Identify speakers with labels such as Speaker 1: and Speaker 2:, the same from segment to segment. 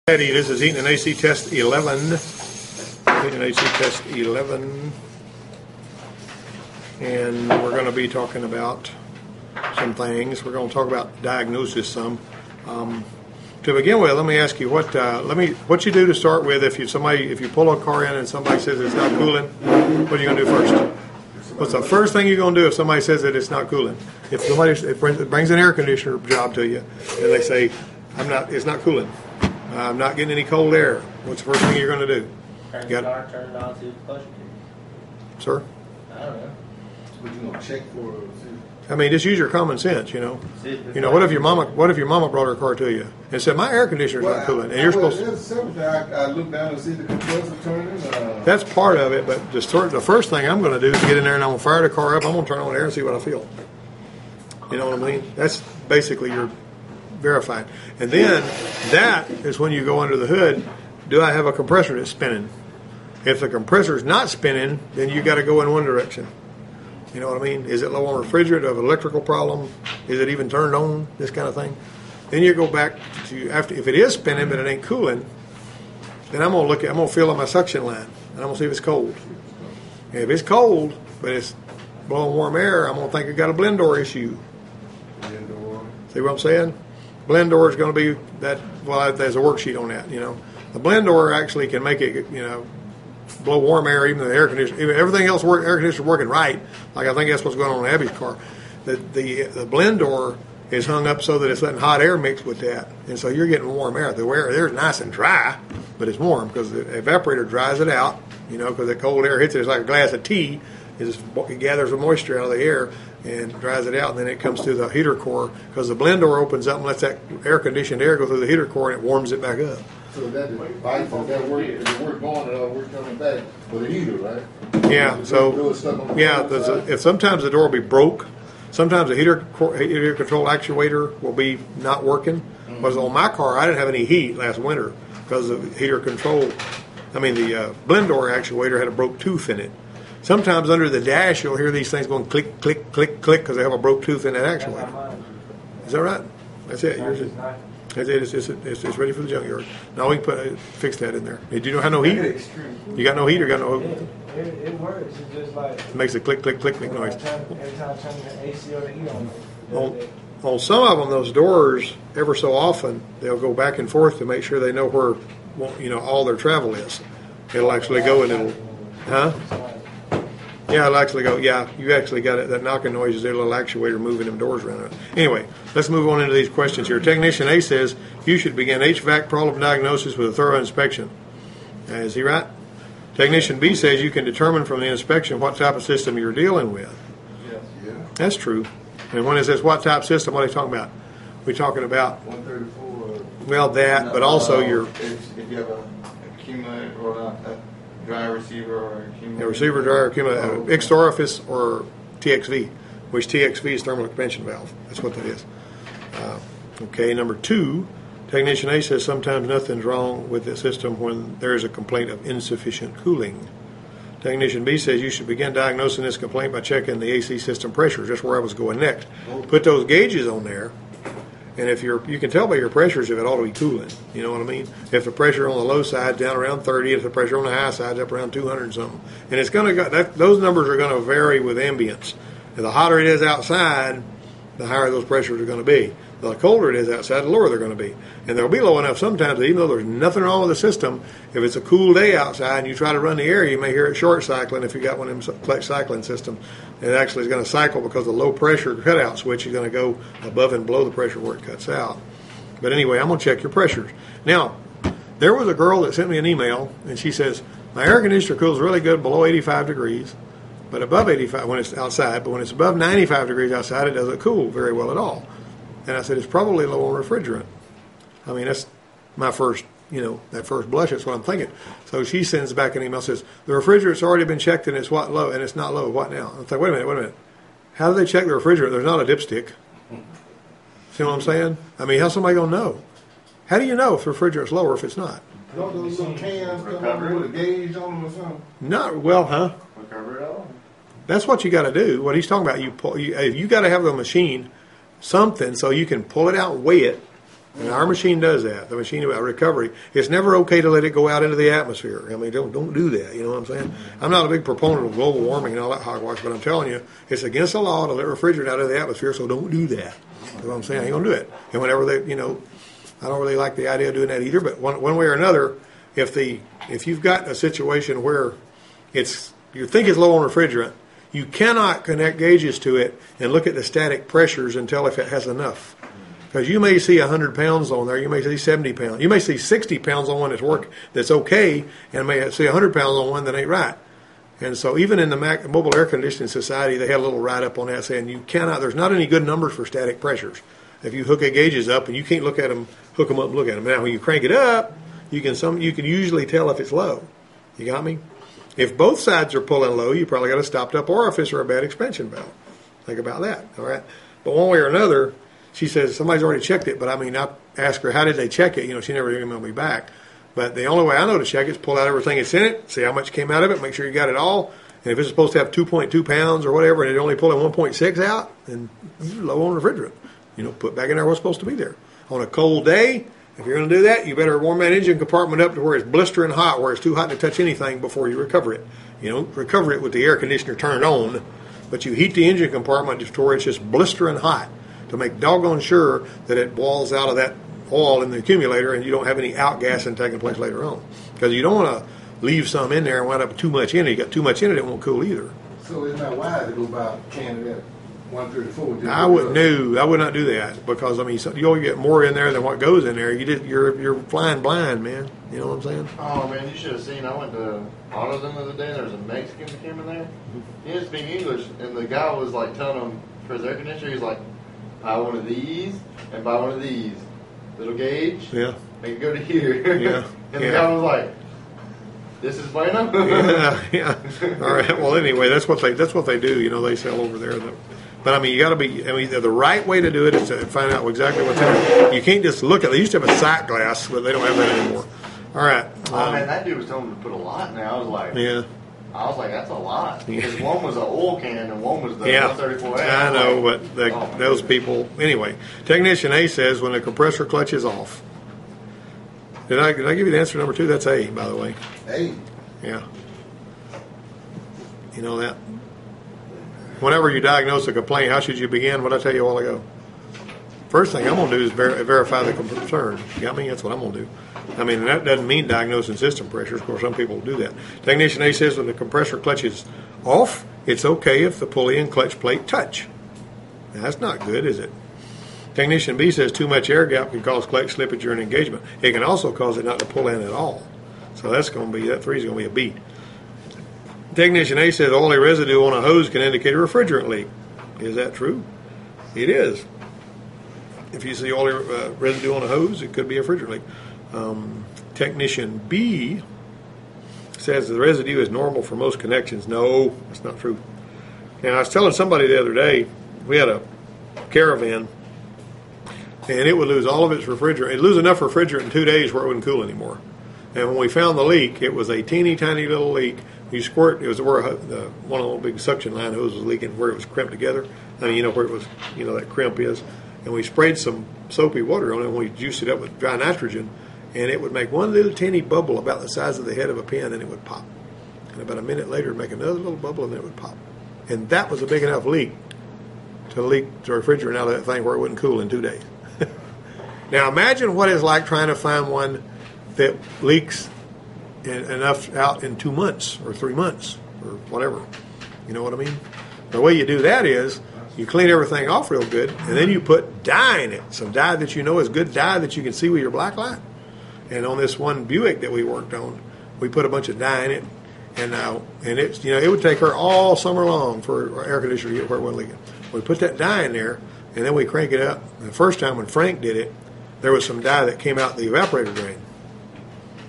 Speaker 1: This is Heating and AC Test 11. Heating and AC Test 11. And we're going to be talking about some things. We're going to talk about diagnosis some. To begin with, let me ask you what you do to start with. If you pull a car in and somebody says it's not cooling, what are you going to do first? What's the first thing you're going to do if somebody says that it's not cooling? If somebody brings an air conditioner job to you and they say it's not cooling, I'm not getting any cold air, what's the first thing you're going to do?
Speaker 2: Turn the car, turn it on, see the pressure.
Speaker 1: Sir?
Speaker 2: I don't know.
Speaker 3: What you gonna check for?
Speaker 1: I mean, just use your common sense, you know. What if your mama brought her car to you and said, "My air conditioner's not cooling," and you're supposed to.
Speaker 3: I look down and see the compressor turning.
Speaker 1: That's part of it, but the first thing I'm going to do is get in there and I'm going to fire the car up. I'm going to turn on the air and see what I feel. You know what I mean? That's basically your verifying. And then that is when you go under the hood. Do I have a compressor that's spinning? If the compressor's not spinning, then you got to go in one direction. You know what I mean? Is it low on refrigerant? Of an electrical problem? Is it even turned on? This kind of thing. Then you go back to if it is spinning but it ain't cooling, then I'm gonna feel on my suction line and I'm gonna see if it's cold. And if it's cold but it's blowing warm air, I'm gonna think it got a blend door issue. See what I'm saying? Blend door is going to be that. Well, there's a worksheet on that. You know, the blend door actually can make it, blow warm air, even the air conditioner. Everything else air conditioner working right. Like I think that's what's going on in Abby's car. The blend door is hung up so that it's letting hot air mix with that, and so you're getting warm air. The air there's nice and dry, but it's warm because the evaporator dries it out. Because the cold air hits it. It's like a glass of tea. It gathers the moisture out of the air and dries it out, and then it comes through the heater core because the blend door opens up and lets that air-conditioned air go through the heater core and it warms it back up.
Speaker 3: So that work going and work coming back for the heater, right?
Speaker 1: Yeah. So if sometimes the door will be broke, sometimes the heater control actuator will be not working. Because on my car, I didn't have any heat last winter because of heater control. The blend door actuator had a broke tooth in it. Sometimes under the dash, you'll hear these things going click, click, click, click because they have a broke tooth in that actuator. Is that right? That's it. It's ready for the junkyard. Now we can fix that in there. Do you have no heat? You got no heat or got no?
Speaker 2: It works. It's just like
Speaker 1: it makes a click, click, click, click noise.
Speaker 2: Every time I turn the AC or the heat on.
Speaker 1: On some of them, those doors, ever so often, they'll go back and forth to make sure they know where, all their travel is. It'll actually go and it'll, Yeah, it'll actually go. Yeah, you actually got it. That knocking noise is their little actuator moving them doors around. Anyway, let's move on into these questions here. Technician A says you should begin HVAC problem diagnosis with a thorough inspection. Is he right? Technician B says you can determine from the inspection what type of system you're dealing with.
Speaker 3: Yes. Yeah.
Speaker 1: That's true. And when it says what type system, what are you talking about? We're talking about
Speaker 3: 134.
Speaker 1: Well, that, but also
Speaker 4: if you have a accumulator or a dry receiver or accumulator.
Speaker 1: A receiver, dryer, accumulator, extra orifice or TXV, which TXV is thermal expansion valve. That's what that is. Okay, number 2, Technician A says sometimes nothing's wrong with the system when there is a complaint of insufficient cooling. Technician B says you should begin diagnosing this complaint by checking the AC system pressure. Just where I was going next. Put those gauges on there, and if you can tell by your pressures if it ought to be cooling. You know what I mean? If the pressure on the low side down around 30, if the pressure on the high side is up around 200 and something, and it's going to those numbers are going to vary with ambience. And the hotter it is outside, the higher those pressures are going to be. The colder it is outside, the lower they're going to be. And they'll be low enough sometimes that even though there's nothing wrong with the system, if it's a cool day outside and you try to run the air, you may hear it short cycling if you got one of them clutch cycling systems. It actually is going to cycle because the low pressure cutout switch is going to go above and below the pressure where it cuts out. But anyway, I'm going to check your pressures. Now, there was a girl that sent me an email, and she says, my air conditioner cools really good below 85 degrees, but above 85 when it's outside, but when it's above 95 degrees outside, it doesn't cool very well at all. And I said, it's probably low on refrigerant. That's my first, that first blush. That's what I'm thinking. So she sends back an email, says, the refrigerant's already been checked and it's low, and it's not low. What now? I'm like, wait a minute. How do they check the refrigerant? There's not a dipstick. See what I'm saying? How's somebody going to know? How do you know if the refrigerant's low or if it's not?
Speaker 3: Don't those little cans come over with a gauge on them or something?
Speaker 1: Not, well, huh?
Speaker 4: Recover it all.
Speaker 1: That's what you got to do. What he's talking about, you got to have the machine something so you can pull it out and weigh it And our machine does that. The machine about recovery. It's never okay to let it go out into the atmosphere. I mean, don't do that. You know what I'm saying? I'm not a big proponent of global warming and all that hogwash, but I'm telling you, it's against the law to let refrigerant out of the atmosphere. So don't do that. That's what I'm saying. I ain't gonna do it. And whenever they, I don't really like the idea of doing that either. But one way or another, if you've got a situation where you think it's low on refrigerant, you cannot connect gauges to it and look at the static pressures and tell if it has enough. Because you may see 100 pounds on there, you may see 70 pounds, you may see 60 pounds on one that's okay, and may see 100 pounds on one that ain't right. And so even in the Mobile Air Conditioning Society, they had a little write-up on that saying there's not any good numbers for static pressures. If you hook a gauges up and you can't hook them up and look at them. Now when you crank it up, you can usually tell if it's low. You got me? If both sides are pulling low, you probably got a stopped up orifice or a bad expansion valve. Think about that, all right? But one way or another, she says somebody's already checked it, but I asked her how did they check it. She never emailed me back. But the only way I know to check it is pull out everything that's in it, see how much came out of it, make sure you got it all. And if it's supposed to have 2.2 pounds or whatever, and it's only pulling 1.6 out, then you're low on refrigerant. Put back in there what's supposed to be there. On a cold day, if you're going to do that, you better warm that engine compartment up to where it's blistering hot, where it's too hot to touch anything before you recover it. Recover it with the air conditioner turned on, but you heat the engine compartment to where it's just blistering hot to make doggone sure that it boils out of that oil in the accumulator and you don't have any outgassing taking place later on. Because you don't want to leave some in there and wind up with too much in it. You got too much in it, it won't cool either.
Speaker 3: So it's not wise to go by canning that 134.
Speaker 1: I would not do that because you'll get more in there than what goes in there. You're flying blind, man. You know what I'm saying?
Speaker 4: Oh man, you should have seen. I went to AutoZone the other day. There was a Mexican that came in there. He didn't speak English, and the guy was like telling him for his air conditioner, he's like, buy one of these and buy one of these. Little gauge. Yeah. Make it go to here.
Speaker 1: Yeah.
Speaker 4: And the guy was like, this is bueno.
Speaker 1: yeah. All right. Well, anyway, that's what they do. They sell over there. But you got to be. The right way to do it is to find out exactly what's in it. You can't just look at it. They used to have a sight glass, but they don't have that anymore. All right.
Speaker 4: Oh man, that dude was telling me to put a lot in there. I was like, that's a lot. Because one was an oil can and one was the 134A.
Speaker 1: I know, but those people. Anyway, Technician A says when the compressor clutch is off. Did I give you the answer number 2? That's A, by the way.
Speaker 3: A.
Speaker 1: Yeah. You know that. Whenever you diagnose a complaint, how should you begin? What I tell you a while ago. First thing I'm going to do is verify the concern. You got me? That's what I'm going to do. That doesn't mean diagnosing system pressures. Of course, some people do that. Technician A says when the compressor clutch is off, it's okay if the pulley and clutch plate touch. Now, that's not good, is it? Technician B says too much air gap can cause clutch slippage during engagement. It can also cause it not to pull in at all. So that 3 is going to be a B. Technician A says oily residue on a hose can indicate a refrigerant leak. Is that true? It is. If you see oily residue on a hose, it could be a refrigerant leak. Technician B says the residue is normal for most connections. No, that's not true. Now, I was telling somebody the other day, we had a Caravan, and it would lose all of its refrigerant. It'd lose enough refrigerant in 2 days where it wouldn't cool anymore. And when we found the leak, it was a teeny tiny little leak. You squirt, it was where one of the big suction line hoses was leaking, where it was crimped together. Where it was, that crimp is. And we sprayed some soapy water on it, and we juiced it up with dry nitrogen, and it would make one little teeny bubble about the size of the head of a pin, and it would pop. And about a minute later, it'd make another little bubble, and then it would pop. And that was a big enough leak to leak the refrigerant out of that thing where it wouldn't cool in 2 days. Now imagine what it's like trying to find one that leaks enough out in 2 months or 3 months or whatever. You know what I mean? The way you do that is you clean everything off real good, and then you put dye in it. Some dye that is good dye that you can see with your black light. And on this one Buick that we worked on, we put a bunch of dye in it, and it's it would take her all summer long for our air conditioner to get where it wasn't leaking. We put that dye in there, and then we crank it up. The first time when Frank did it, there was some dye that came out the evaporator drain.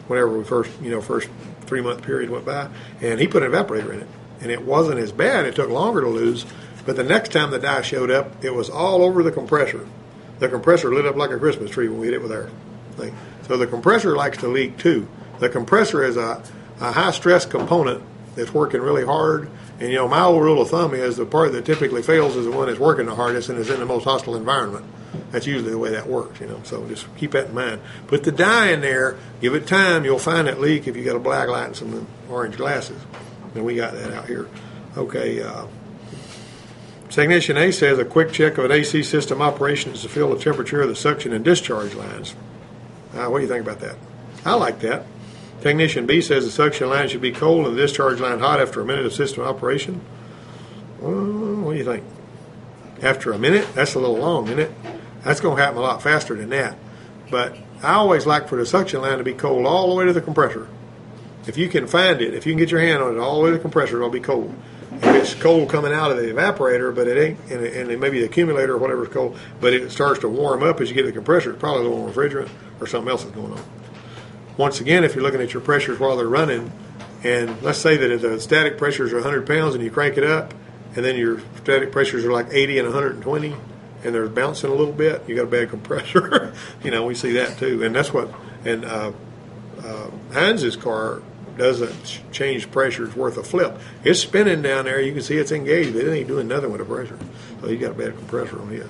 Speaker 1: Whenever we first 3-month period went by, and he put an evaporator in it, and it wasn't as bad. It took longer to lose, but the next time the dye showed up, it was all over the compressor. The compressor lit up like a Christmas tree when we hit it with air. So the compressor likes to leak too. The compressor is a high stress component that's working really hard. And, my old rule of thumb is the part that typically fails is the one that's working the hardest and is in the most hostile environment. That's usually the way that works, so just keep that in mind. Put the dye in there, give it time, you'll find that leak if you got a black light and some orange glasses. And we got that out here. Okay, Technician A says a quick check of an AC system operation is to feel the temperature of the suction and discharge lines. What do you think about that? I like that. Technician B says the suction line should be cold and the discharge line hot after a minute of system operation. What do you think? After a minute? That's a little long, isn't it? That's going to happen a lot faster than that. But I always like for the suction line to be cold all the way to the compressor. If you can find it, if you can get your hand on it all the way to the compressor, it'll be cold. If it's cold coming out of the evaporator, but it ain't, and maybe the accumulator or whatever is cold, but it starts to warm up as you get to the compressor, it's probably a little refrigerant or something else is going on. Once again, if you're looking at your pressures while they're running, and let's say that the static pressures are 100 pounds and you crank it up, and then your static pressures are like 80 and 120, and they're bouncing a little bit, you got a bad compressor. We see that too. And that's what, and Heinz's car doesn't change pressures worth a flip. It's spinning down there. You can see it's engaged, but it ain't doing nothing with the pressure. So you got a bad compressor on his.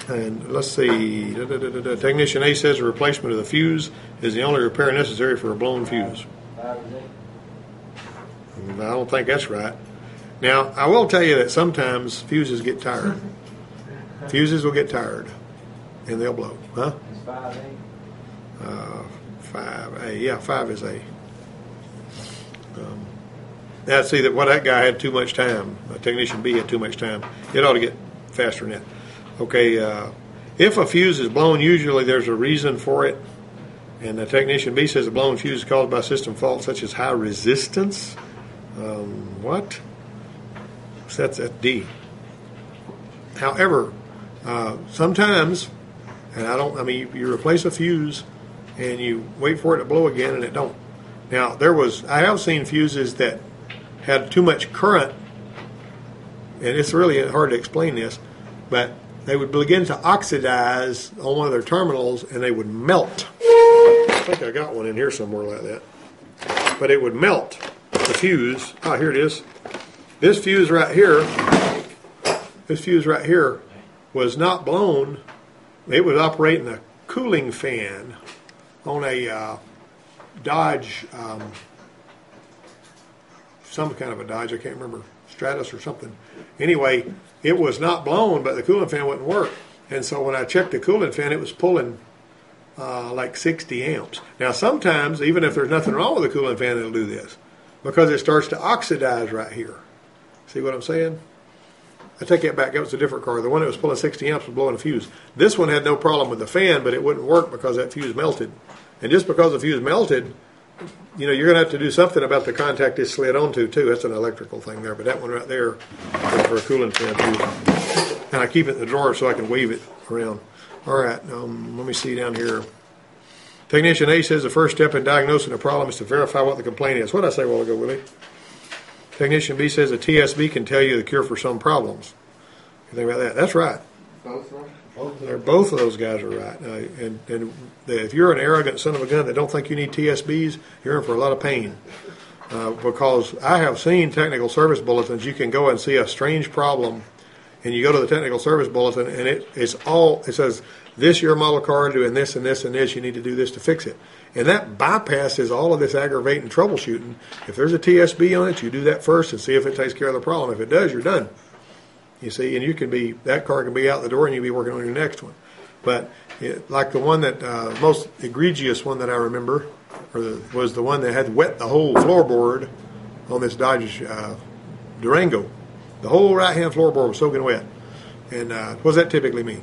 Speaker 1: And let's see. Technician A says the replacement of the fuse is the only repair necessary for a blown fuse. I don't think that's right. Now, I will tell you that sometimes fuses get tired. Fuses will get tired, and they'll blow. Huh?
Speaker 2: It's 5A.
Speaker 1: 5A. Yeah, 5 is A. Now, see that that guy had too much time. Technician B had too much time. It ought to get faster than that. Okay, if a fuse is blown, usually there's a reason for it. And the Technician B says a blown fuse is caused by system faults such as high resistance. What? So that's at D. However, sometimes, you replace a fuse and you wait for it to blow again and it don't. Now, I have seen fuses that had too much current, and it's really hard to explain this, but they would begin to oxidize on one of their terminals and they would melt. I think I got one in here somewhere like that. But it would melt the fuse. Here it is. This fuse right here was not blown. It was operating a cooling fan on a Dodge, some kind of a Dodge, I can't remember, Stratus or something. Anyway, it was not blown, but the cooling fan wouldn't work. And so when I checked the cooling fan, it was pulling like 60 amps. Now sometimes, even if there's nothing wrong with the cooling fan, it'll do this, because it starts to oxidize right here. See what I'm saying? I take that back. That was a different car. The one that was pulling 60 amps was blowing a fuse. This one had no problem with the fan, but it wouldn't work because that fuse melted. And just because the fuse melted, you're going to have to do something about the contact it slid onto, too. That's an electrical thing there. But that one right there is for a cooling fan fuse. And I keep it in the drawer so I can wave it around. All right. Let me see down here. Technician A says the first step in diagnosing a problem is to verify what the complaint is. What did I say a while ago, Willie? Technician B says a TSB can tell you the cure for some problems. You think about that? That's right.
Speaker 4: Both of them?
Speaker 1: Both of those guys are right. And if you're an arrogant son of a gun that don't think you need TSBs, you're in for a lot of pain. Because I have seen technical service bulletins. You can go and see a strange problem, and you go to the technical service bulletin, and it says, this your model car doing this and this and this, you need to do this to fix it. And that bypasses all of this aggravating troubleshooting. If there's a TSB on it, you do that first and see if it takes care of the problem. If it does, you're done. You see, and that car can be out the door and you'll be working on your next one. But like the one that, most egregious one that I remember, was the one that had wet the whole floorboard on this Dodge Durango. The whole right-hand floorboard was soaking wet. And what does that typically mean?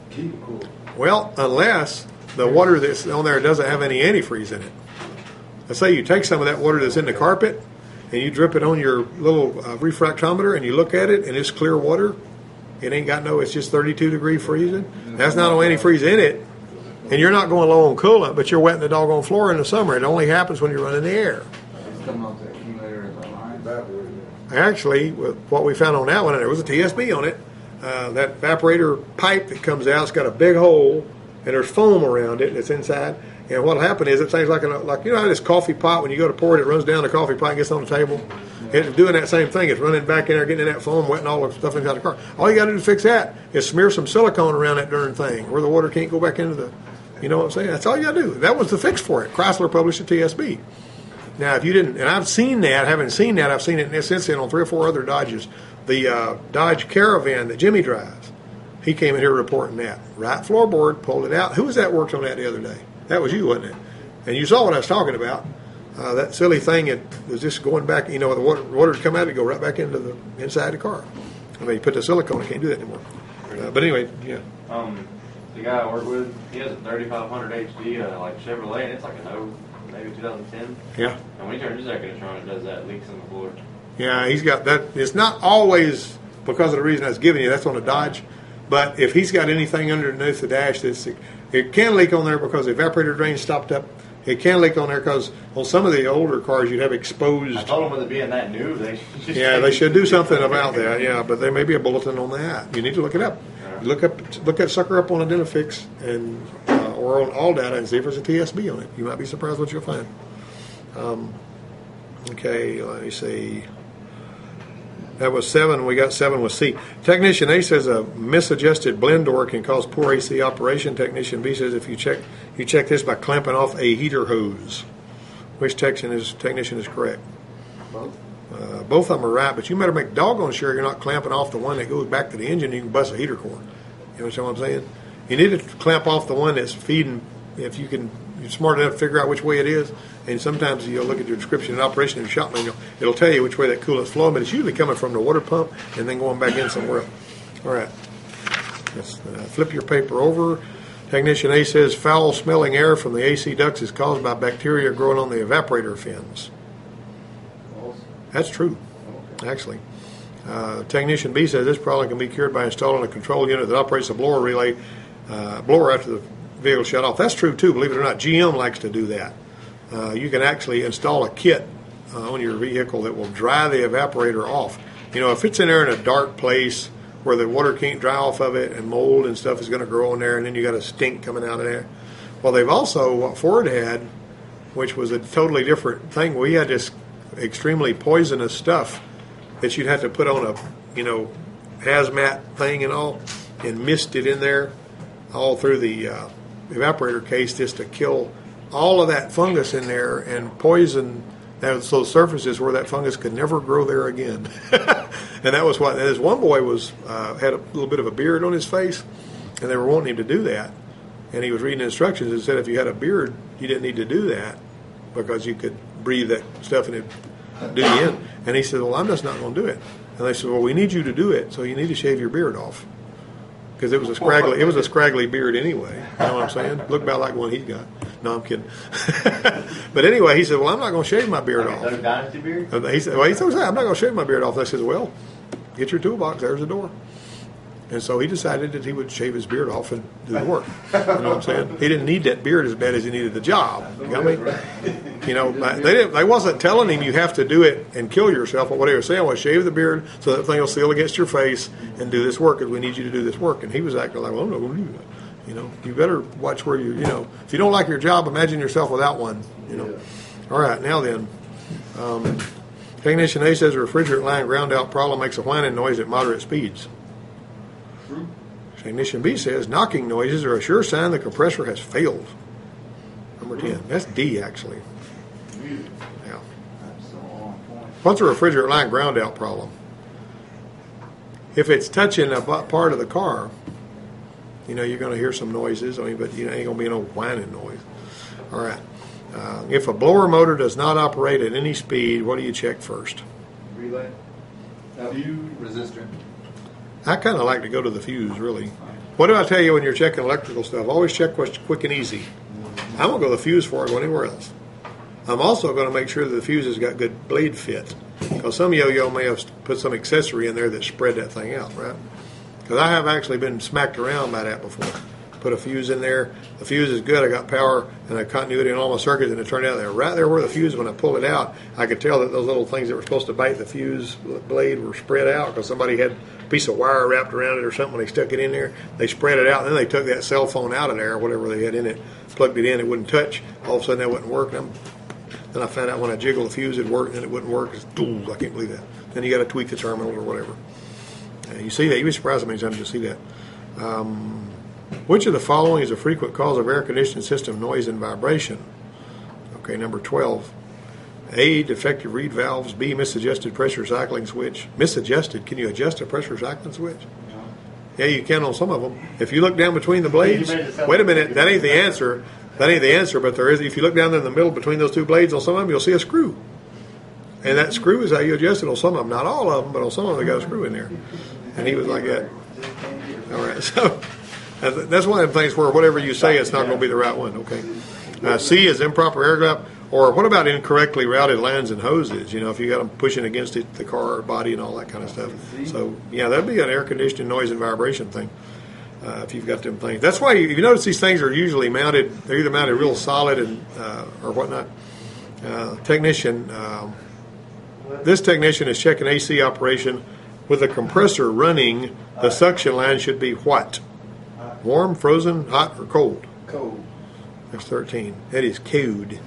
Speaker 3: Keep it cool.
Speaker 1: Well, unless the water that's on there doesn't have any antifreeze in it. Let's say you take some of that water that's in the carpet and you drip it on your little refractometer and you look at it and it's clear water. It ain't got it's just 32-degree freezing. That's not no antifreeze in it. And you're not going low on coolant, but you're wetting the doggone floor in the summer. It only happens when you're running the air.
Speaker 5: It's coming off the accumulator as a line.
Speaker 1: Actually, what we found on that one, there was a TSB on it. That evaporator pipe that comes out, it's got a big hole, and there's foam around it that's inside. And what'll happen is it things like you know how this coffee pot, when you go to pour it, it runs down the coffee pot and gets on the table. It's doing that same thing. It's running back in there, getting in that foam, wetting all the stuff inside the car. All you got to do to fix that is smear some silicone around that darn thing, where the water can't go back into the. You know what I'm saying? That's all you got to do. That was the fix for it. Chrysler published a TSB. Now, if you didn't, and I've seen that, haven't seen that, I've seen it since then on 3 or 4 other Dodges. The Dodge Caravan that Jimmy drives, he came in here reporting that. Right floorboard, pulled it out. Who was that worked on that the other day? That was you, wasn't it? And you saw what I was talking about. That silly thing, it was just going back, you know, the water would come out and go right back into the inside the car. I mean, you put the silicone, you can't do that anymore. But anyway, yeah.
Speaker 6: The guy I work with, he has a 3500 HD, like Chevrolet, and it's like maybe 2010.
Speaker 1: Yeah.
Speaker 6: And when he turns his air conditioner on, it does that, leaks in the floor.
Speaker 1: Yeah, he's got that. It's not always because of the reason I was giving you. That's on a Dodge. But if he's got anything underneath the dash, it can leak on there because the evaporator drain stopped up. It can leak on there because on some of the older cars you'd have exposed.
Speaker 6: I told them with it being that new, they
Speaker 1: should do something about that. Yeah, but there may be a bulletin on that. You need to look it up. Look that sucker up on Identifix and or on All Data and see if there's a TSB on it. You might be surprised what you'll find. Okay, let me see. That was 7. We got 7 with C. Technician A says a misadjusted blend door can cause poor AC operation. Technician B says if you check this by clamping off a heater hose. Which technician is correct?
Speaker 3: Both.
Speaker 1: Both of them are right, but you better make doggone sure you're not clamping off the one that goes back to the engine. You can bust a heater core. You understand what I'm saying? You need to clamp off the one that's feeding. If you're smart enough to figure out which way it is. And sometimes you'll look at your description and operation in your shop manual. It'll tell you which way that coolant's flowing, but it's usually coming from the water pump and then going back in somewhere else. All right. Let's flip your paper over. Technician A says foul-smelling air from the AC ducts is caused by bacteria growing on the evaporator fins. That's true, actually. Technician B says this problem can be cured by installing a control unit that operates a blower relay blower after the vehicle shut off. That's true, too. Believe it or not, GM likes to do that. You can actually install a kit on your vehicle that will dry the evaporator off. You know, if it's in there in a dark place where the water can't dry off of it and mold and stuff is going to grow in there and then you got a stink coming out of there. Well, they've also, what Ford had, which was a totally different thing, we had this extremely poisonous stuff that you'd have to put on a, hazmat thing and all and mist it in there all through the evaporator case just to kill all of that fungus in there and poison those surfaces where that fungus could never grow there again. And that was what. And this one boy had a little bit of a beard on his face, and they were wanting him to do that. And he was reading instructions and said if you had a beard, you didn't need to do that because you could breathe that stuff and it'd do you in. And he said, well, I'm just not going to do it. And they said, well, we need you to do it, so you need to shave your beard off. Because it was a scraggly beard anyway. You know what I'm saying? Looked about like one he's got. No, I'm kidding. But anyway, he said, well, I'm not going to shave my beard off.
Speaker 6: Doug Dynasty beard?
Speaker 1: He said, I'm not going to shave my beard off. And I said, well, get your toolbox. There's the door. And so he decided that he would shave his beard off and do the work. You know what I'm saying? He didn't need that beard as bad as he needed the job. You got me? You know, they wasn't telling him you have to do it and kill yourself. But what they were saying was shave the beard so that thing will seal against your face and do this work because we need you to do this work. And he was acting like, well, I'm not going to do that. You know, you better watch where if you don't like your job, imagine yourself without one. All right, now then. Technician A says a refrigerant line ground out problem makes a whining noise at moderate speeds. Technician B says knocking noises are a sure sign the compressor has failed. Number 10. That's D, actually. Yeah. What's a refrigerant line ground out problem? If it's touching a part of the car, you're going to hear some noises. But ain't going to be no whining noise. All right. If a blower motor does not operate at any speed, what do you check first?
Speaker 5: Relay. Fuse resistor.
Speaker 1: I kind of like to go to the fuse, really. What do I tell you when you're checking electrical stuff? Always check what's quick and easy. I'm going to go to the fuse before I go anywhere else. I'm also going to make sure that the fuse has got good blade fit. Because some yo-yo may have put some accessory in there that spread that thing out, right? Because I have actually been smacked around by that before. put a fuse in there. The fuse is good. I got power and a continuity in all my circuits, and it turned out there, right there where the fuse, when I pulled it out, I could tell that those little things that were supposed to bite the fuse blade were spread out because somebody had a piece of wire wrapped around it or something when they stuck it in there. They spread it out, and then they took that cell phone out of there, whatever they had in it, plugged it in, it wouldn't touch. All of a sudden, that wouldn't work. Then I found out when I jiggled the fuse, it'd work, and then it wouldn't work. I can't believe that. Then you got to tweak the terminals or whatever. You see that. You'd be surprised how many times you see that. Which of the following is a frequent cause of air conditioning system noise and vibration? Okay, number 12. A, defective reed valves. B, misadjusted pressure cycling switch. Misadjusted? Can you adjust a pressure cycling switch? No. Yeah, you can on some of them. If you look down between the blades, wait a minute, that ain't the answer. That ain't the answer, but there is. If you look down there in the middle between those two blades on some of them, you'll see a screw. And that screw is how you adjust it on some of them. Not all of them, but on some of them, they got a screw in there. And he was like that. All right, so that's one of the things where whatever you say, it's not going to be the right one, okay? C is improper air gap. Or what about incorrectly routed lines and hoses? You know, if you got them pushing against it, the car body and all that kind of stuff. So, yeah, that'd be an air conditioning noise and vibration thing. If you've got them things. That's why you notice these things are usually mounted, they're either mounted real solid and or whatnot. Technician, this technician is checking AC operation with a compressor running. The suction line should be what? Warm, frozen, hot, or cold?
Speaker 3: Cold.
Speaker 1: That's 13. That is cold.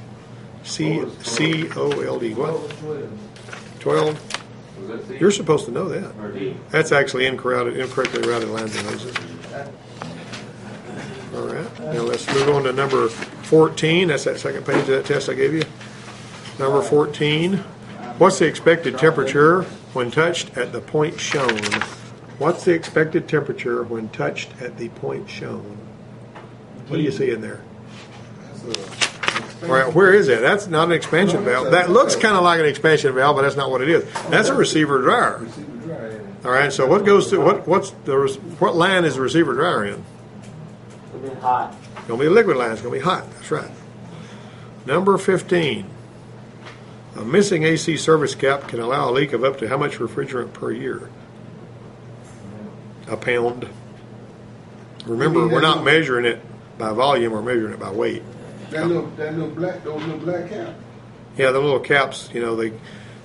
Speaker 1: C-O-L-D. What? 12. You're supposed to know that. That's actually incorrectly routed lines and hoses. All right. Now let's move on to number 14. That's that second page of that test I gave you. Number 14. What's the expected temperature when touched at the point shown? What's the expected temperature when touched at the point shown? What do you see in there? All right, where is it? That's not an expansion valve. That looks kind of like an expansion valve, but that's not what it is. That's a receiver dryer. All right, so what goes to what line is the receiver dryer in?
Speaker 2: It'll be hot.
Speaker 1: It's going to be a liquid line. It's going to be hot. That's right. Number 15. A missing AC service cap can allow a leak of up to how much refrigerant per year? A pound. Remember, we're not measuring it by volume. We're measuring it by weight.
Speaker 3: Those little black caps.
Speaker 1: Yeah, the little caps, you know, they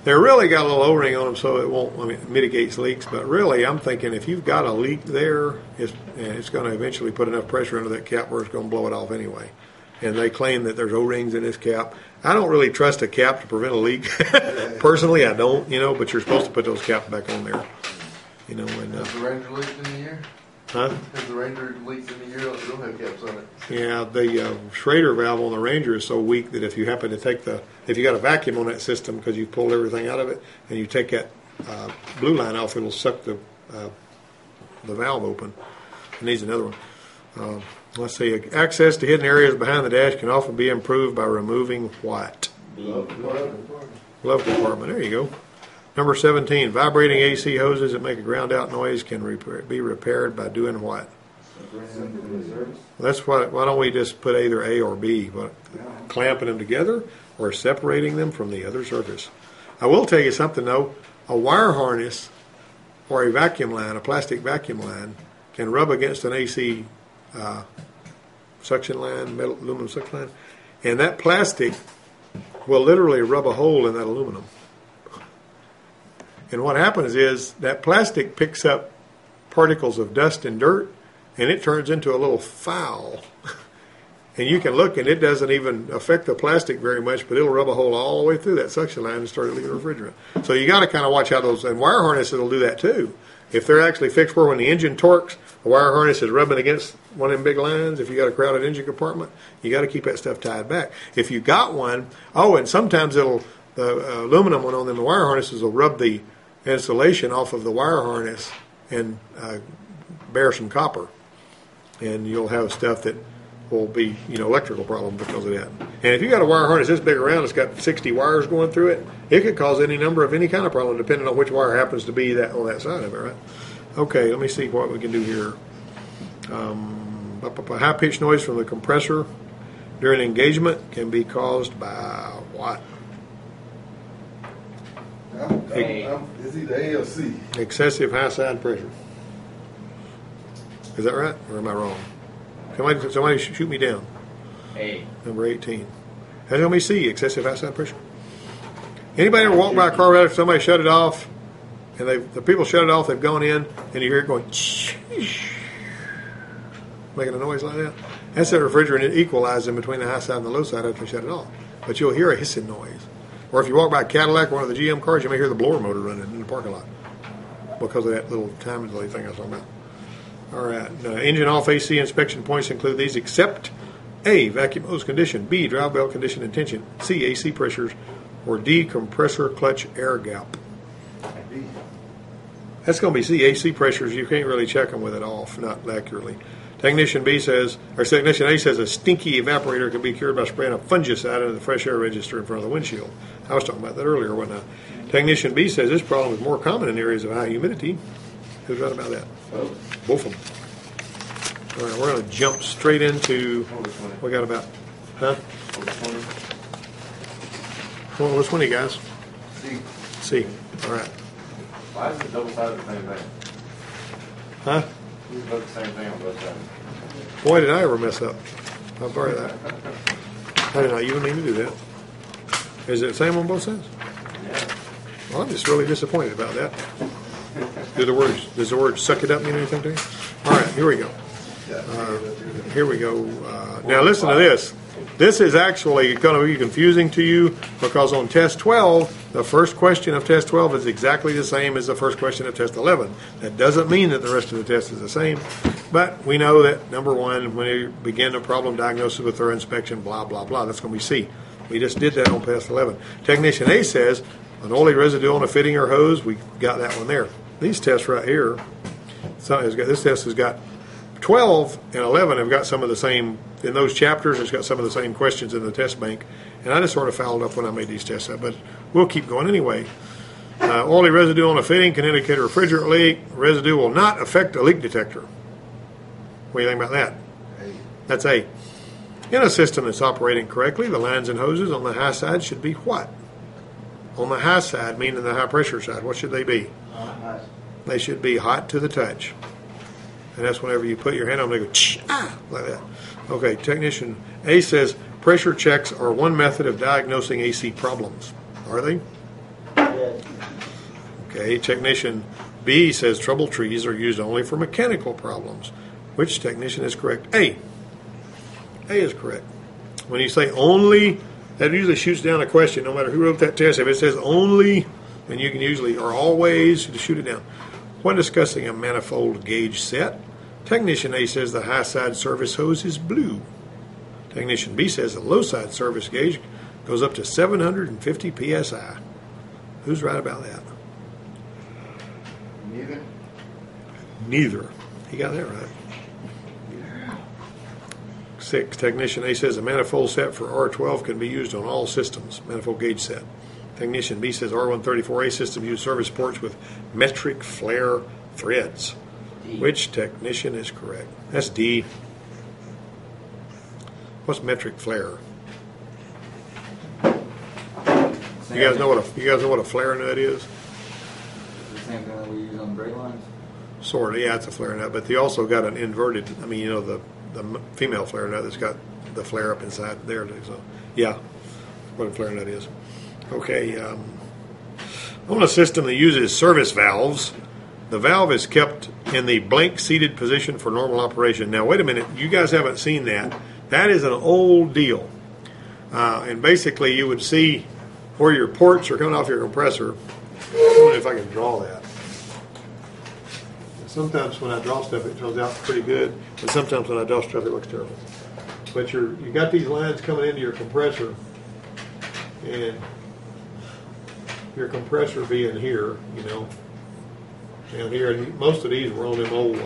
Speaker 1: really got a little O-ring on them, so it won't. I mean, it mitigates leaks. But really, I'm thinking if you've got a leak there, it's going to eventually put enough pressure under that cap where it's going to blow it off anyway. And they claim that there's O-rings in this cap. I don't really trust a cap to prevent a leak. Personally, I don't. You know, but you're supposed to put those caps back on there. You know, and
Speaker 4: has the Ranger leaked in the year?
Speaker 1: Huh?
Speaker 4: Has the Ranger leaked in the year? It don't have caps on it.
Speaker 1: Yeah, the Schrader valve on the Ranger is so weak that if you happen to if you got a vacuum on that system because you pulled everything out of it and you take that blue line off, it'll suck the valve open. It needs another one. Let's see. Access to hidden areas behind the dash can often be improved by removing what? Glove compartment. There you go. Number 17. Vibrating AC hoses that make a ground out noise can be repaired by doing what? That's why don't we just put either A or B, but clamping them together or separating them from the other surface. I will tell you something though. A wire harness or a vacuum line, a plastic vacuum line, can rub against an AC suction line, metal aluminum suction line, and that plastic will literally rub a hole in that aluminum. And what happens is that plastic picks up particles of dust and dirt, and it turns into a little foul. And you can look, and it doesn't even affect the plastic very much, but it'll rub a hole all the way through that suction line and start leaking refrigerant. So you got to kind of watch how those, and wire harnesses will do that too. If they're actually fixed where when the engine torques, the wire harness is rubbing against one of them big lines, if you got a crowded engine compartment, you got to keep that stuff tied back. If you got one, and sometimes the aluminum one on them, the wire harnesses will rub the insulation off of the wire harness and bear some copper, and you'll have stuff that will be electrical problem because of that. And if you got a wire harness this big around, it's got 60 wires going through it, it could cause any number of any kind of problem depending on which wire happens to be on that side of it, right? Okay, let me see what we can do here. High-pitched noise from the compressor during engagement can be caused by what?
Speaker 3: It's either A or C.
Speaker 1: Excessive high side pressure. Is that right, or am I wrong? Somebody shoot me down.
Speaker 6: A.
Speaker 1: Number 18. That's going to be C, excessive outside pressure. Anybody ever walk by a car after somebody shut it off, and the people shut it off, they've gone in, and you hear it going, making a noise like that? That's the refrigerant equalizing between the high side and the low side after they shut it off. But you'll hear a hissing noise. Or if you walk by a Cadillac, one of the GM cars, you may hear the blower motor running in the parking lot because of that little time delay thing I was talking about. All right. Engine off AC inspection points include these except A, vacuum hose condition, B, drive belt condition and tension, C, AC pressures, or D, compressor clutch air gap. That's going to be C, AC pressures. You can't really check them with it off, not accurately. Technician A says a stinky evaporator can be cured by spraying a fungicide into the fresh air register in front of the windshield. I was talking about that earlier, wasn't I? Technician B says this problem is more common in areas of high humidity. Who's right about that? Both of them. All right, we're going to jump straight into. We got about, huh? Well, which one, you guys? C. All right.
Speaker 6: Why is it double sided the same thing?
Speaker 1: Huh?
Speaker 6: These both the same thing on both sides.
Speaker 1: Boy, did I ever mess up. I'll borrow that. I did not even mean to do that. Is it the same on both sides?
Speaker 6: Yeah.
Speaker 1: Well, I'm just really disappointed about that. Does the word suck it up mean anything to you? All right, here we go. Now listen to this. This is actually going to be confusing to you because on test 12, the first question of test 12 is exactly the same as the first question of test 11. That doesn't mean that the rest of the test is the same, but we know that number one, when you begin a problem diagnosis with thorough inspection, blah, blah, blah, that's going to be C. We just did that on test 11. Technician A says an oily residue on a fitting or hose, we got that one there. These tests right here, this test has got 12 and 11 have got some of the same, in those chapters, it's got some of the same questions in the test bank. And I just sort of fouled up when I made these tests up, but we'll keep going anyway. Oily residue on a fitting can indicate a refrigerant leak. Residue will not affect a leak detector. What do you think about that? That's A. In a system that's operating correctly, the lines and hoses on the high side should be what? On the high side, meaning the high pressure side, what should they be? They should be hot to the touch. And that's whenever you put your hand on them, they go, like that. Okay, technician A says pressure checks are one method of diagnosing AC problems. Are they?
Speaker 2: Yes.
Speaker 1: Okay, technician B says trouble trees are used only for mechanical problems. Which technician is correct? A. A is correct. When you say only, that usually shoots down a question, no matter who wrote that test. If it says only, then you can usually, or always, to shoot it down. When discussing a manifold gauge set, technician A says the high side service hose is blue. Technician B says the low side service gauge goes up to 750 psi. Who's right about that? Neither. He got that right. 6. Technician A says a manifold set for R12 can be used on all systems. Manifold gauge set. Technician B says R134A system use service ports with metric flare threads.
Speaker 2: D.
Speaker 1: Which technician is correct? That's D. What's metric flare? You guys know what a flare nut is?
Speaker 5: The same thing that we use on brake lines.
Speaker 1: Sort of, yeah, it's a flare nut, but they also got an inverted. I mean, you know, the female flare nut that's got the flare up inside there. So, yeah, what a flare nut is. Okay, on a system that uses service valves, the valve is kept in the blank seated position for normal operation. Now, wait a minute, you guys haven't seen that. That is an old deal. And basically, you would see where your ports are coming off your compressor. I wonder if I can draw that. Sometimes when I draw stuff, it turns out pretty good, but sometimes when I draw stuff, it looks terrible. But you got these lines coming into your compressor, and your compressor being here, you know, down here, and most of these were on them old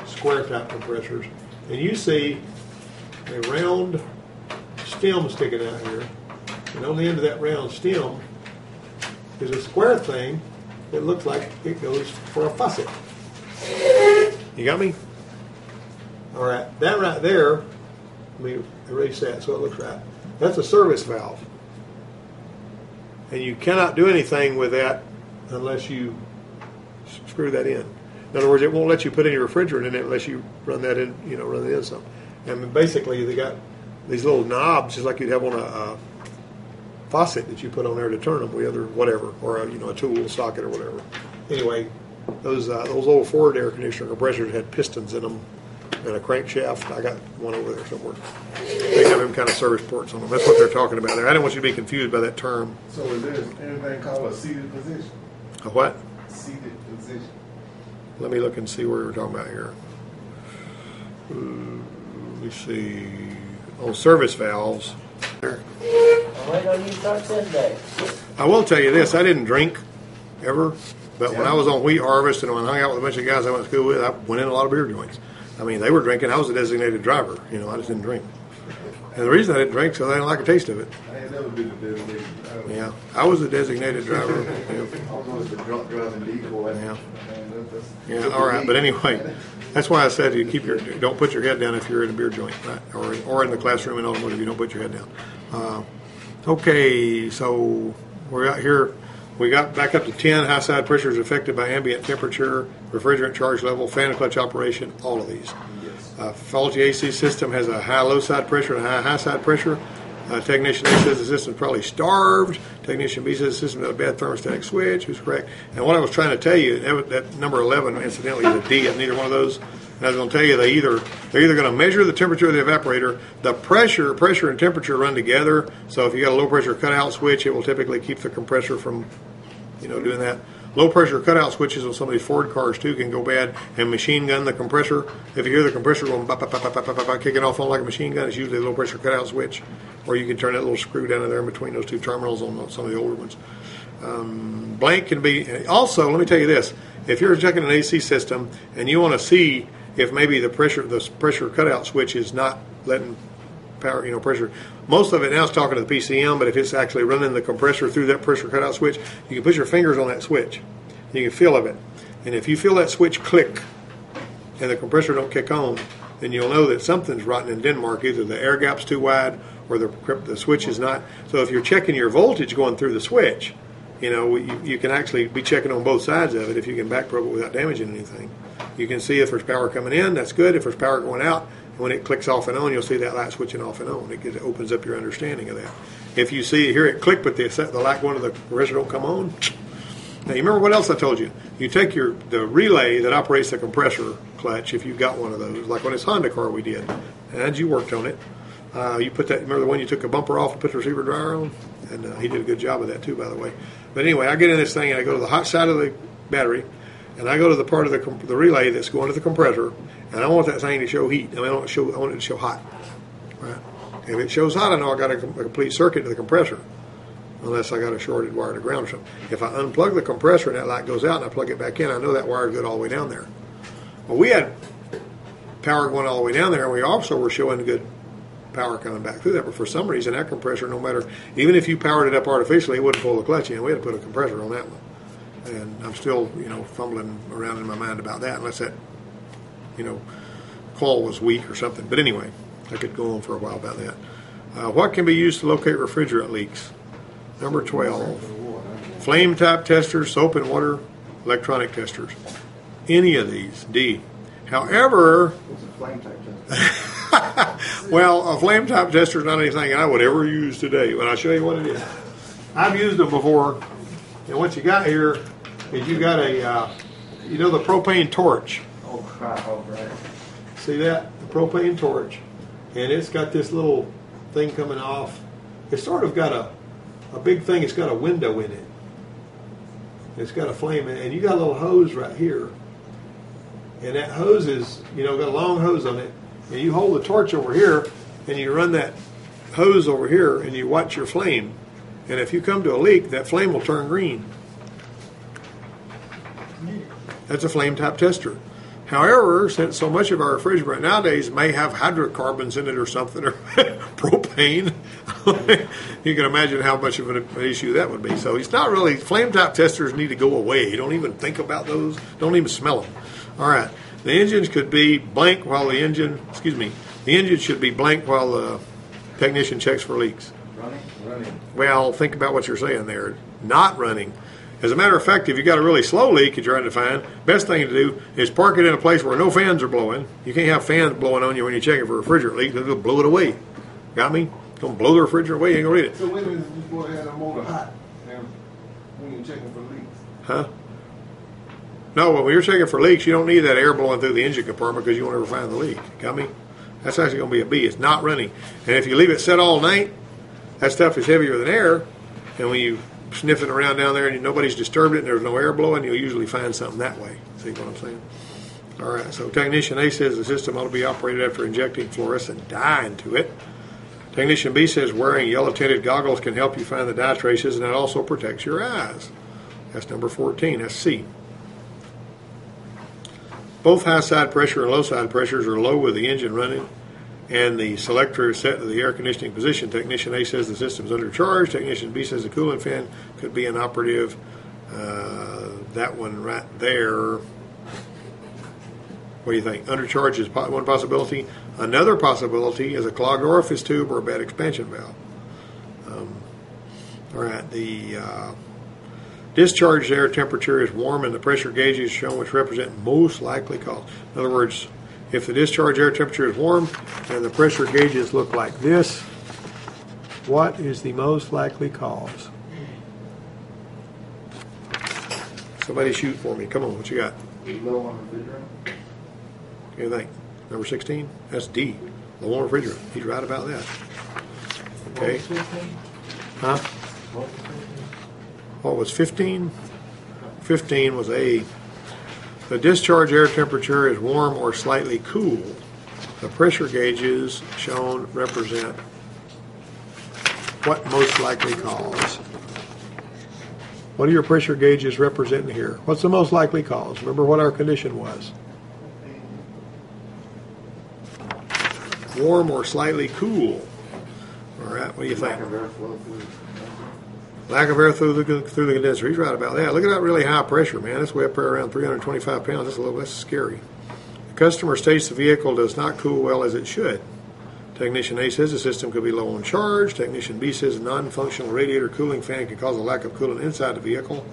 Speaker 1: square type compressors, and you see a round stem sticking out here, and on the end of that round stem is a square thing that looks like it goes for a faucet. You got me? All right, that right there, let me erase that so it looks right. That's a service valve. And you cannot do anything with that unless you screw that in. In other words, it won't let you put any refrigerant in it unless you run that in, run it in something. And basically they got these little knobs, just like you'd have on a faucet that you put on there to turn them with, or whatever, or a tool socket or whatever. Anyway, those old Ford air conditioner compressors had pistons in them and a crankshaft. I got one over there somewhere. They have them kind of service ports on them. That's what they're talking about there. I didn't want you to be confused by that term.
Speaker 3: So is there anything called a seated position?
Speaker 1: A what?
Speaker 3: Seated position.
Speaker 1: Let me look and see where we're talking about here. Let me see. On service valves.
Speaker 2: I'm waiting on you to start Sunday.
Speaker 1: I will tell you this, I didn't drink ever, but when I was on Wheat Harvest and when I hung out with a bunch of guys I went to school with, I went in a lot of beer joints. I mean, they were drinking. I was a designated driver. I just didn't drink. And the reason I didn't drink is because I didn't like the taste of it.
Speaker 3: I ain't never been a designated driver.
Speaker 1: Yeah, I was a designated driver.
Speaker 3: I was always the drunk driving decoy.
Speaker 1: Yeah.
Speaker 3: That's
Speaker 1: Yeah, all right. But anyway, that's why I said you don't put your head down if you're in a beer joint, right? Or in the classroom in automotive, you don't put your head down. Okay, so we're out here. We got back up to 10. High side pressure is affected by ambient temperature, refrigerant charge level, fan and clutch operation, all of these. Faulty AC system has a high low side pressure and a high side pressure. Technician A says the system's probably starved. Technician B says the system has a bad thermostatic switch. Who's correct? And what I was trying to tell you, that number 11, incidentally, is a D at neither one of those. And I was going to tell you they're either going to measure the temperature of the evaporator. The pressure and temperature run together. So if you got a low pressure cutout switch, it will typically keep the compressor from, doing that. Low pressure cutout switches on some of these Ford cars too can go bad and machine gun the compressor. If you hear the compressor going kicking off on like a machine gun, it's usually a low pressure cutout switch. Or you can turn that little screw down in there in between those two terminals on some of the older ones. Blank can be also. Let me tell you this: if you're checking an AC system and you want to see if maybe the pressure cutout switch is not letting power, pressure. Most of it now is talking to the PCM, but if it's actually running the compressor through that pressure cutout switch, you can put your fingers on that switch. You can feel of it. And if you feel that switch click and the compressor don't kick on, then you'll know that something's rotten in Denmark. Either the air gap's too wide or the switch is not. So if you're checking your voltage going through the switch, you can actually be checking on both sides of it if you can back probe it without damaging anything. You can see if there's power coming in, that's good. If there's power going out, when it clicks off and on, you'll see that light switching off and on. It opens up your understanding of that. If you hear it click, but the light going to the compressor don't come on. Now, you remember what else I told you? You take the relay that operates the compressor clutch, if you've got one of those, like on this Honda car we did, and you worked on it. You put that. Remember the one you took a bumper off and put the receiver dryer on? And he did a good job of that too, by the way. But anyway, I get in this thing and I go to the hot side of the battery, and I go to the part of the relay that's going to the compressor, and I want that thing to show heat. I want it to show hot. Right? If it shows hot, I know I got a complete circuit to the compressor, unless I got a shorted wire to ground or something. If I unplug the compressor and that light goes out and I plug it back in, I know that wire's good all the way down there. Well, we had power going all the way down there, and we also were showing good power coming back through that. But for some reason, that compressor, no matter, even if you powered it up artificially, it wouldn't pull the clutch in. We had to put a compressor on that one. And I'm still, fumbling around in my mind about that, unless that, coil was weak or something. But anyway, I could go on for a while about that. What can be used to locate refrigerant leaks? Number 12. Flame type testers, soap and water, electronic testers. Any of these. D. However,
Speaker 5: What's a flame type tester?
Speaker 1: well, a flame type tester is not anything I would ever use today. But I'll show you what it is. I've used them before. And what you got here is you got a, the propane torch.
Speaker 5: Oh, crap. Oh, right.
Speaker 1: See that? The propane torch. And it's got this little thing coming off. It's sort of got a big thing. It's got a window in it. It's got a flame in it. And you got a little hose right here. And that hose is, got a long hose on it. And you hold the torch over here and you run that hose over here and you watch your flame. And if you come to a leak, that flame will turn green. That's a flame type tester. However, since so much of our refrigerant nowadays may have hydrocarbons in it or something, or propane, you can imagine how much of an issue that would be. So it's not really, flame type testers need to go away. Don't even think about those. Don't even smell them. All right. The engines could be blank while the engine should be blank while the technician checks for leaks.
Speaker 5: Running?
Speaker 1: Well, think about what you're saying there. Not running. As a matter of fact, if you got a really slow leak you're trying to find, best thing to do is park it in a place where no fans are blowing. You can't have fans blowing on you when you're checking for a refrigerant leak. They'll blow it away. Got me? Don't blow the refrigerant away. You ain't gonna read it.
Speaker 3: So when is you supposed to have the motor hot? When you're checking for leaks?
Speaker 1: Huh? No, when you're checking for leaks, you don't need that air blowing through the engine compartment because you won't ever find the leak. Got me? That's actually going to be a B. It's not running. And if you leave it set all night, that stuff is heavier than air. And when you sniff it around down there and nobody's disturbed it and there's no air blowing, you'll usually find something that way. See what I'm saying? All right, so Technician A says the system ought to be operated after injecting fluorescent dye into it. Technician B says wearing yellow-tinted goggles can help you find the dye traces, and that also protects your eyes. That's number 14. That's C. Both high side pressure and low side pressures are low with the engine running, and the selector is set to the air conditioning position. Technician A says the system's undercharged. Technician B says the coolant fan could be inoperative. That one right there. What do you think? Undercharge is one possibility. Another possibility is a clogged orifice tube or a bad expansion valve. All right, the discharge air temperature is warm and the pressure gauges shown which represent most likely cause. In other words, if the discharge air temperature is warm and the pressure gauges look like this, what is the most likely cause? Somebody shoot for me. Come on, what you got?
Speaker 3: Low on refrigerant.
Speaker 1: What do you think? Number 16? That's D. Low on refrigerant. He's right about that. Okay. Huh? What was 15? 15 was A. The discharge air temperature is warm or slightly cool. The pressure gauges shown represent what most likely cause. What are your pressure gauges representing here? What's the most likely cause? Remember what our condition was. Warm or slightly cool. All right, what do you think? Lack of air through the condenser. He's right about that. Look at that really high pressure, man. That's way up there around 325 pounds. That's scary. The customer states the vehicle does not cool well as it should. Technician A says the system could be low on charge. Technician B says a non-functional radiator cooling fan can cause a lack of coolant inside the vehicle.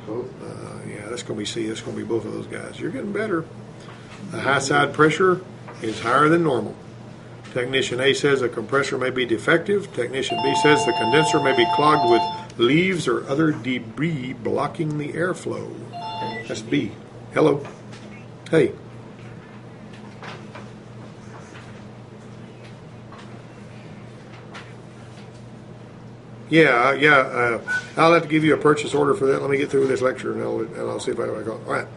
Speaker 1: Yeah, that's going to be C. That's going to be both of those guys. You're getting better. The high side pressure is higher than normal. Technician A says the compressor may be defective. Technician B says the condenser may be clogged with leaves or other debris blocking the airflow. That's B. Hello. Hey. Yeah. I'll have to give you a purchase order for that. Let me get through this lecture and I'll see if I got. All right.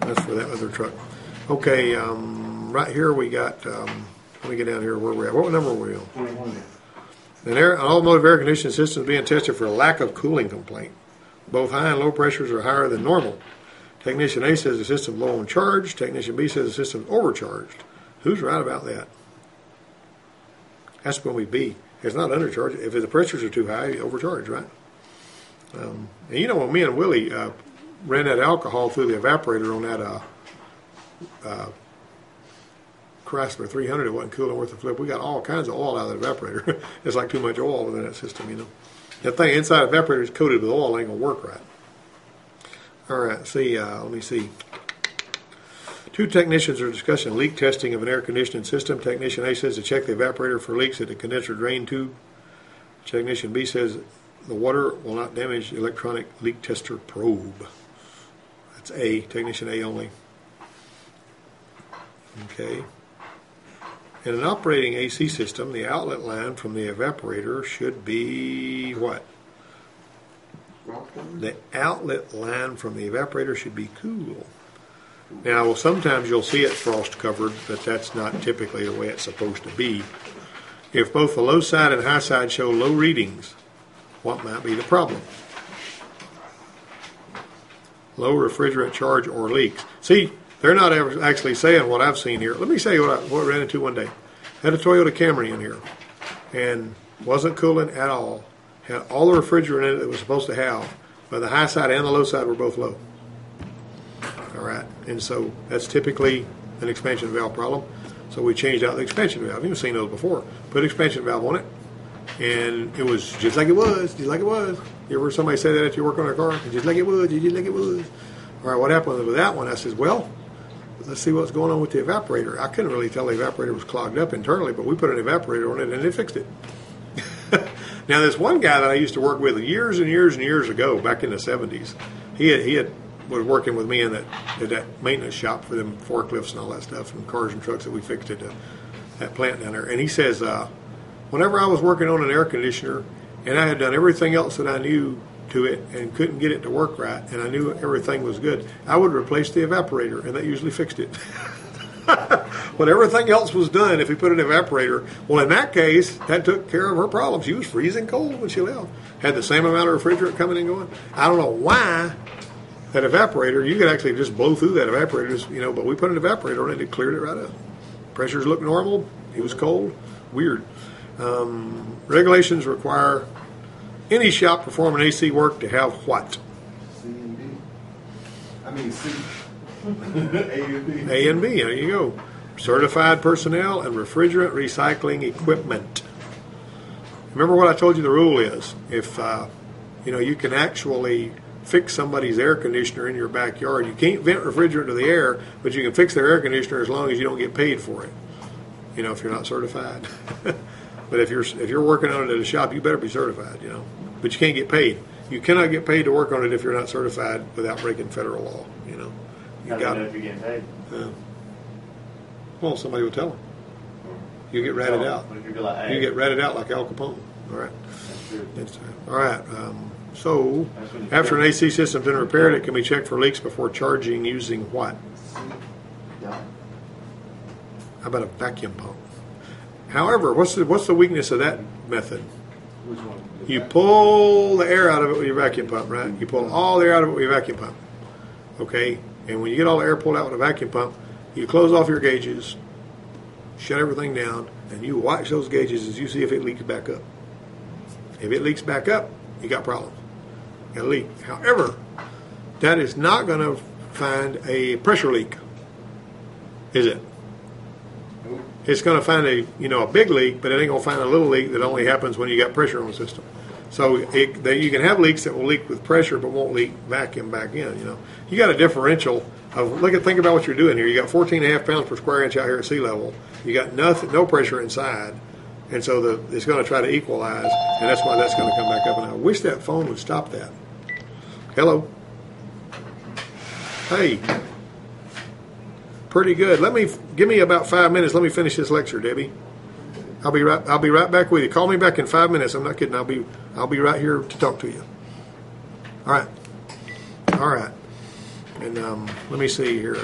Speaker 1: That's for that other truck. Okay. Right here we got. Let me get down here where we're at. What number are we on?
Speaker 3: 21.
Speaker 1: An automotive air conditioning system is being tested for a lack of cooling complaint. Both high and low pressures are higher than normal. Technician A says the system is low on charge. Technician B says the system is overcharged. Who's right about that? That's going to be B. It's not undercharged. If the pressures are too high, overcharged, right? And you know when me and Willie ran that alcohol through the evaporator on that Chrysler 300, it wasn't cooling worth a flip. We got all kinds of oil out of the evaporator. It's like too much oil within that system, you know. That thing inside the evaporator is coated with oil, ain't gonna work right. All right, let me see. Two technicians are discussing leak testing of an air conditioning system. Technician A says to check the evaporator for leaks at the condenser drain tube. Technician B says the water will not damage the electronic leak tester probe. That's A, Technician A only. Okay. In an operating AC system, the outlet line from the evaporator should be what? The outlet line from the evaporator should be cool. Now, sometimes you'll see it frost covered, but that's not typically the way it's supposed to be. If both the low side and high side show low readings, what might be the problem? Low refrigerant charge or leaks. See, they're not ever actually saying what I've seen here. Let me say what I ran into one day. Had a Toyota Camry in here and wasn't cooling at all. Had all the refrigerant in it that it was supposed to have, but the high side and the low side were both low. All right, and so that's typically an expansion valve problem. So we changed out the expansion valve. You've seen those before. Put expansion valve on it, And it was just like it was, just like it was. You ever heard somebody say that after you work on a car? Just like it was, just like it was. All right, what happened with that one? I says, well, let's see what's going on with the evaporator. I couldn't really tell the evaporator was clogged up internally, but we put an evaporator on it and it fixed it. Now, this one guy that I used to work with years and years and years ago, back in the 70s, he was working with me in that maintenance shop for them forklifts and all that stuff and cars and trucks that we fixed at that plant down there. And he says, whenever I was working on an air conditioner and I had done everything else that I knew to it and couldn't get it to work right and I knew everything was good, I would replace the evaporator and that usually fixed it. When everything else was done, if he put an evaporator, well, in that case, that took care of her problem. She was freezing cold when she left. Had the same amount of refrigerant coming and going. I don't know why that evaporator, you could actually just blow through that evaporator, but we put an evaporator on it and it cleared it right up. Pressures looked normal. It was cold. Weird. Regulations require any shop performing AC work to have what?
Speaker 3: C and D. I mean C. A and B.
Speaker 1: A and B, there you go. Certified personnel and refrigerant recycling equipment. Remember what I told you the rule is. If, you can actually fix somebody's air conditioner in your backyard. You can't vent refrigerant to the air, but you can fix their air conditioner as long as you don't get paid for it. If you're not certified. But if you're working on it at a shop, you better be certified, But you can't get paid. You cannot get paid to work on it if you're not certified without breaking federal law,
Speaker 6: How do you know if you're getting paid?
Speaker 1: Well, somebody will tell them. You get ratted out.
Speaker 6: What if you go like, hey,
Speaker 1: You get ratted out like Al Capone. All right.
Speaker 6: that's true.
Speaker 1: All right. So, after an AC system's been repaired, it can be checked for leaks before charging using what?
Speaker 5: C. Yeah.
Speaker 1: How about a vacuum pump? However, what's the weakness of that method?
Speaker 5: Which one?
Speaker 1: You pull the air out of it with your vacuum pump, right? You pull all the air out of it with your vacuum pump. Okay? And when you get all the air pulled out with a vacuum pump, you close off your gauges, shut everything down, and you watch those gauges as you see if it leaks back up. If it leaks back up, you got problems. Got a leak. However, that is not going to find a pressure leak, is it? It's going to find a big leak, but it ain't going to find a little leak that only happens when you got pressure on the system. So you can have leaks that will leak with pressure, but won't leak vacuum back in. You got a differential of think about what you're doing here. You got 14.5 pounds per square inch out here at sea level. You got no pressure inside, and so it's going to try to equalize, and that's why that's going to come back up. And I wish that phone would stop that. Hello. Hey. Pretty good. Give me about 5 minutes. Let me finish this lecture, Debbie. I'll be right back with you. Call me back in 5 minutes. I'm not kidding. I'll be right here to talk to you. All right. And let me see here.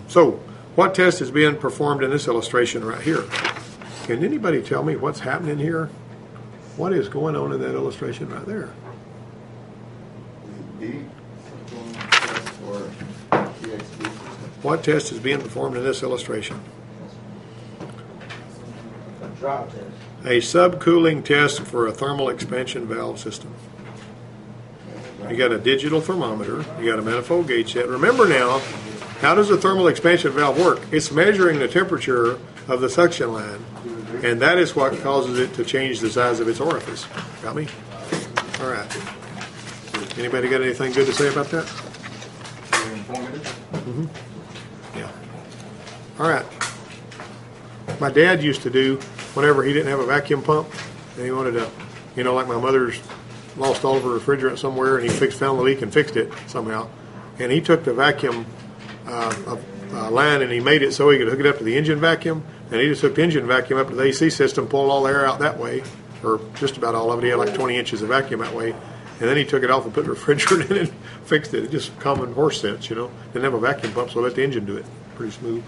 Speaker 1: So, what test is being performed in this illustration right here? Can anybody tell me what's happening here? What is going on in that illustration right there?
Speaker 3: D. Or TXB.
Speaker 1: What test is being performed in this illustration?
Speaker 2: A drop test.
Speaker 1: A subcooling test for a thermal expansion valve system. You got a digital thermometer. You got a manifold gauge set. Remember now, how does a thermal expansion valve work? It's measuring the temperature of the suction line, and that is what causes it to change the size of its orifice. Got me? All right. Anybody got anything good to say about that?
Speaker 3: Very informative.
Speaker 1: Yeah. All right. My dad used to do, whenever he didn't have a vacuum pump, and he wanted to, like my mother's lost all of her refrigerant somewhere, and he found the leak and fixed it somehow. And he took the vacuum line and he made it so he could hook it up to the engine vacuum, and he just hooked the engine vacuum up to the AC system, pulled all the air out that way, or just about all of it. He had like 20 inches of vacuum that way. And then he took it off and put refrigerant in it and fixed it. It's just common horse sense, Didn't have a vacuum pump, so let the engine do it. Pretty smooth.